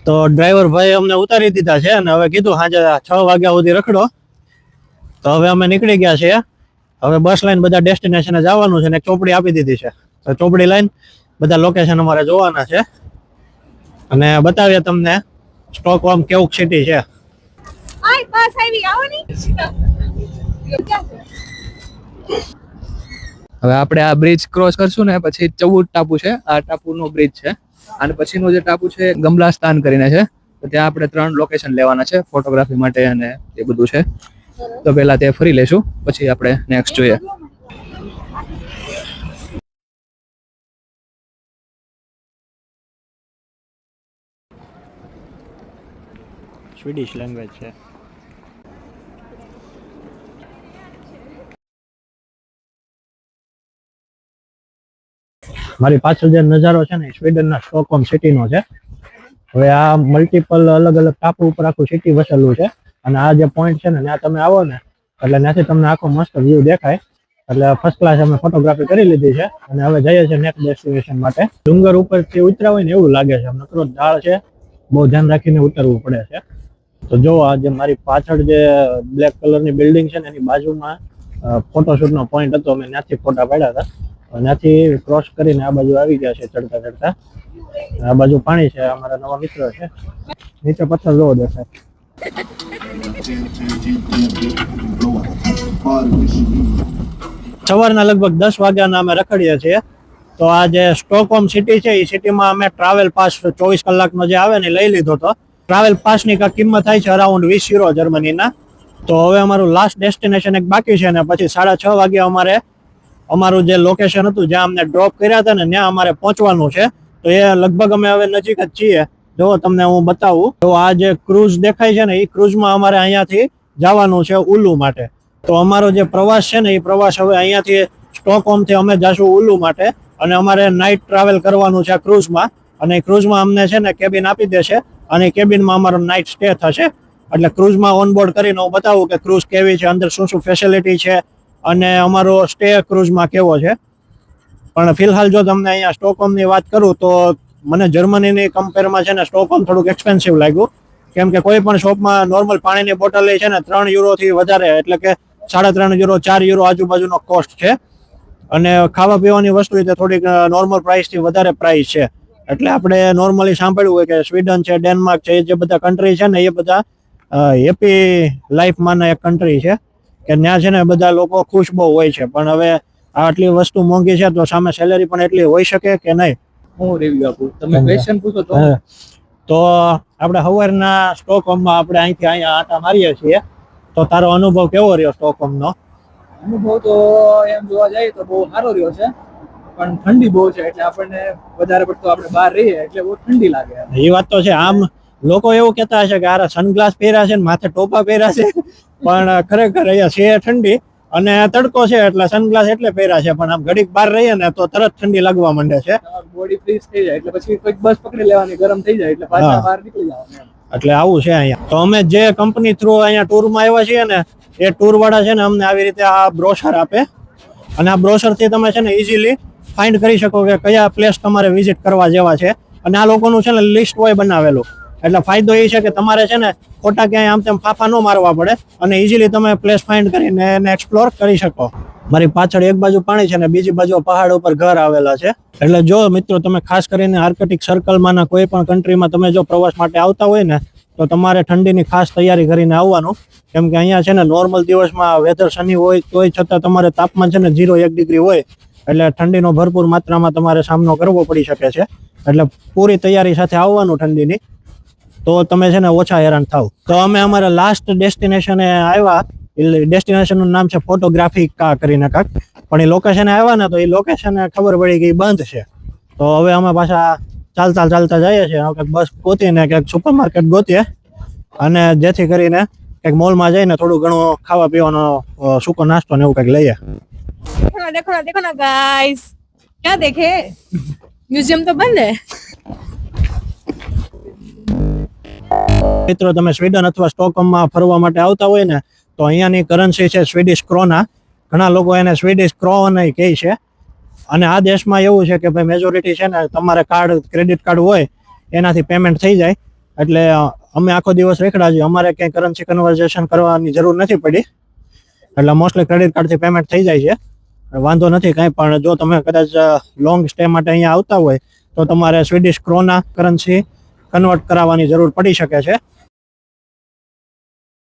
તો ડ્રાઈવર ભાઈ અમને ઉતારી દીધા છે અને હવે કીધું સાંજે 6 વાગ્યા સુધી રખડો. તો હવે અમે નીકળી ગયા છીએ. હવે બસ લાઈન બધા ડેસ્ટિનેશને જવાનું છે ને ચોપડી આપી દીધી છે. તો ચોપડી લાઈન બધા લોકેશન અમારે જોવાના છે અને બતાવીએ તમને સ્ટોકહોમ કેવું સિટી છે. હવે આપણે આ બ્રિજ ક્રોસ કરશું ને પછી 14 ટાપુ છે. આ ટાપુનો બ્રિજ છે અને પછીનો જે ટાપુ છે ગમલાસ્તાન કરીને છે. તો ત્યાં આપણે 3 લોકેશન લેવાના છે ફોટોગ્રાફી માટે અને એ બધું છે. તો પહેલા તે ફરી લેશું પછી આપણે નેક્સ્ટ જોઈએ. સ્વીડિશ લેંગ્વેજ છે. મારી પાછળ જે નજારો છે ને સ્વીડનના સ્ટોકહોમ સિટીનો છે. હવે આ મલ્ટિપલ અલગ અલગ ટાપુ ઉપર આખું સિટી વસેલું છે અને આ જે પોઈન્ટ છે ને ત્યાં તમે આવો ને એટલે ત્યાંથી તમને આખો મસ્ત વ્યૂ દેખાય. એટલે ફર્સ્ટ ક્લાસ અમે ફોટોગ્રાફી કરી લીધી છે અને હવે જઈએ છીએ નેક્સ્ટ ડેસ્ટિનેશન માટે. ડુંગર ઉપરથી ઉતર્યા હોય ને એવું લાગે છે. નકરો ઢાળ છે, બહુ ધ્યાન રાખીને ઉતરવું પડે છે. તો જો આ જે મારી પાછળ જે બ્લેક કલરની બિલ્ડિંગ છે ને એની બાજુમાં ફોટોશૂટનો પોઈન્ટ હતો. અમે ત્યાંથી ફોટા પાડ્યા હતા. ત્યાંથી ક્રોસ કરીને આ બાજુ આવી ગયા છે ચડતા ચડતા. આ બાજુ પાણી છે. અમારા નવા મિત્ર છે. નીચે પથ્થર જોવો દેખાય. સવારના લગભગ 10 વાગ્યાના અમે રખડીએ છીએ. તો આ જે સ્ટોકહોમ સિટી છે એ સિટીમાં અમે ટ્રાવેલ પાસ 24 કલાકનો જે આવે ને લઈ લીધો હતો. ટ્રાવેલ પાસની કિંમત થાય છે અરાઉન્ડ 20 યુરો જર્મનીના. તો હવે અમારું લાસ્ટ ડેસ્ટિનેશન એક બાકી છે ને પછી 6:30 વાગે અમારે અમારું જે લોકેશન હતું જ્યાં અમને ડ્રોપ કર્યા હતા ને ત્યાં અમારે પહોંચવાનું છે. તો એ લગભગ અમે હવે નજીક જ છીએ. જો તમને હું બતાવું તો આ જે ક્રૂઝ દેખાય છે ને એ ક્રૂઝમાં અમારે અહીંયાથી જવાનું છે ઉલુ માટે. તો અમારો જે પ્રવાસ છે ને એ પ્રવાસ હવે અહીંયાથી સ્ટોકહોમથી અમે જશું ઉલુ માટે અને અમારે નાઇટ ટ્રાવેલ કરવાનું છે ક્રૂઝમાં. અને ક્રૂઝમાં અમને છે ને કેબિન આપી દેશે અને કેબિનમાં અમારો નાઇટ સ્ટે થશે. એટલે ક્રૂઝમાં ઓનબોર્ડ કરીને હું બતાવું કે ક્રૂઝ કેવી છે, અંદર શું શું ફેસિલિટી છે અને અમારો સ્ટે ક્રૂઝમાં કેવો છે. પણ ફિલહાલ જો તમને અહીંયા સ્ટોકહોમની વાત કરું તો મને જર્મનીની કમ્પેરમાં છે ને સ્ટોકહોમ થોડુંક એક્સપેન્સિવ લાગ્યું. કેમ કે કોઈ પણ શોપમાં નોર્મલ પાણીની બોટલ છે ને 3 યુરોથી વધારે એટલે કે 3.5 યુરો 4 યુરો આજુબાજુનો કોસ્ટ છે. અને ખાવા પીવાની વસ્તુ તે થોડીક નોર્મલ પ્રાઇસથી વધારે પ્રાઇસ છે. એટલે આપણે નોર્મલી સાંભળ્યું હોય કે સ્વીડન છે, ડેનમાર્ક છે, એ જે બધા કન્ટ્રી છે ને એ બધા હેપી લાઈફમાંના એક કન્ટ્રી છે કે ત્યાં છે ને બધા લોકો ખુશ બહુ હોય છે. પણ હવે આટલી વસ્તુ મોંઘી છે તો સામે સેલેરી પણ એટલી હોઈ શકે કે નહીં? હું રિવ્યુ આપું, તમે ક્વેશ્ચન પૂછો તો આપણે સવારના સ્ટોકહોમમાં આપણે અહીંથી અહીંયા આંટા મારીએ છીએ. તો તારો અનુભવ કેવો રહ્યો સ્ટોકહોમનો? અનુભવ તો એમ જોવા જાય તો બહુ સારો રહ્યો છે. પણ ઠંડી બહુ છે એટલે આપણને વધારે પડતો આપણે બહાર રહીએ એટલે બહુ ઠંડી લાગે. એ વાત તો છે. આમ લોકો એવું કહેતા હશે કે આ સનગ્લાસ પહેર્યા છે ને માથે ટોપા પહેર્યા છે. પણ ખરેખર અહીંયા છે ઠંડી અને તડકો છે એટલે સનગ્લાસ એટલે પહેર્યા છે. પણ આમ ઘડીક બહાર રહીએ ને તો તરત ઠંડી લાગવા માંડે છે. બોડી ફ્રીઝ થઈ જાય એટલે પછી કોઈક બસ પકડી લેવાની, ગરમ થઈ જાય એટલે પાછા બહાર નીકળી જવાનું. એટલે આવું છે અહીંયા. તો અમે જે કંપની થ્રુ અહીંયા ટૂરમાં આવ્યા છીએ ને એ ટૂર વાળા છે ને અમને આવી રીતે આ બ્રોશર આપે અને આ બ્રોશર થી તમે છે ને ઇઝીલી ફાઇન્ડ કરી શકો કે કયા પ્લેસ તમારે વિઝિટ કરવા જેવા છે. અને આ લોકોનું છે ને લિસ્ટ હોય બનાવેલું. એટલે ફાયદો એ છે કે તમારે છે ને ખોટા ક્યાંય આમ તેમ ફાફા ન મારવા પડે અને ઇઝીલી તમે પ્લેસ ફાઇન્ડ કરીને એને એક્સપ્લોર કરી શકો. મારી પાછળ એક બાજુ પાણી છે ને બીજી બાજુ પહાડ ઉપર ઘર આવેલા છે. એટલે જો મિત્રો તમે ખાસ કરીને આર્કટિક સર્કલમાંના કોઈ પણ કન્ટ્રીમાં તમે જો પ્રવાસ માટે આવતા હોય ને તો તમારે ઠંડીની ખાસ તૈયારી કરીને આવવાનું. કેમ કે અહીંયા છે ને નોર્મલ દિવસમાં વેધર સની હોય તોય છતાં તમારે તાપમાન છે ને 0-1 ડિગ્રી હોય. એટલે ઠંડીનો ભરપૂર માત્રામાં તમારે સામનો કરવો પડી શકે છે. એટલે પૂરી તૈયારી સાથે આવવાનું ઠંડીની, તો તમે છે ને ઓછા હેરાન થાવ. તો અમે અમારા લાસ્ટ ડેસ્ટિનેશને આવ્યા. ડેસ્ટિનેશનનું નામ છે ફોટોગ્રાફી કા કરીને કાંક. પણ એ લોકેશને આવ્યા ને તો એ લોકેશન ખબર પડી કે બંધ છે. તો હવે અમે પાછા ચાલતા જઈએ છીએ. કંઈક બસ ગોતીને કંઈક સુપર માર્કેટ ગોતીએ અને જેથી કરીને કંઈક મોલમાં જઈને થોડું ઘણું ખાવા પીવાનો સૂકો નાસ્તો ને એવું કંઈક લઈએ. देखो ना गाइस, क्या देखे? म्यूजियम तो बंद है. મિત્રો તમે સ્વીડન અથવા સ્ટોકહોમમાં ફરવા માટે આવતા હોય ને તો અહીંયાની કરન્સી છે સ્વીડિશ ક્રોના. ઘણા લોકો એને સ્વીડિશ ક્રોન કહે છે. અને આ દેશમાં એવું છે કે ભાઈ મેજોરિટી છે ને તમારે કાર્ડ ક્રેડિટ કાર્ડ હોય એનાથી પેમેન્ટ થઈ જાય. એટલે અમે આખો દિવસ રેખડા છીએ, અમારે ક્યાંય કરન્સી કન્વર્ઝેશન કરવાની જરૂર નથી પડી, એટલે મોસ્ટલી ક્રેડિટ કાર્ડથી પેમેન્ટ થઈ જાય છે, વાંધો નથી કાંઈ. પણ જો તમે કદાચ લોંગ સ્ટે માટે અહીંયા આવતા હોય તો તમારે સ્વીડિશ ક્રોના કરન્સી કન્વર્ટ કરાવવાની જરૂર પડી શકે છે.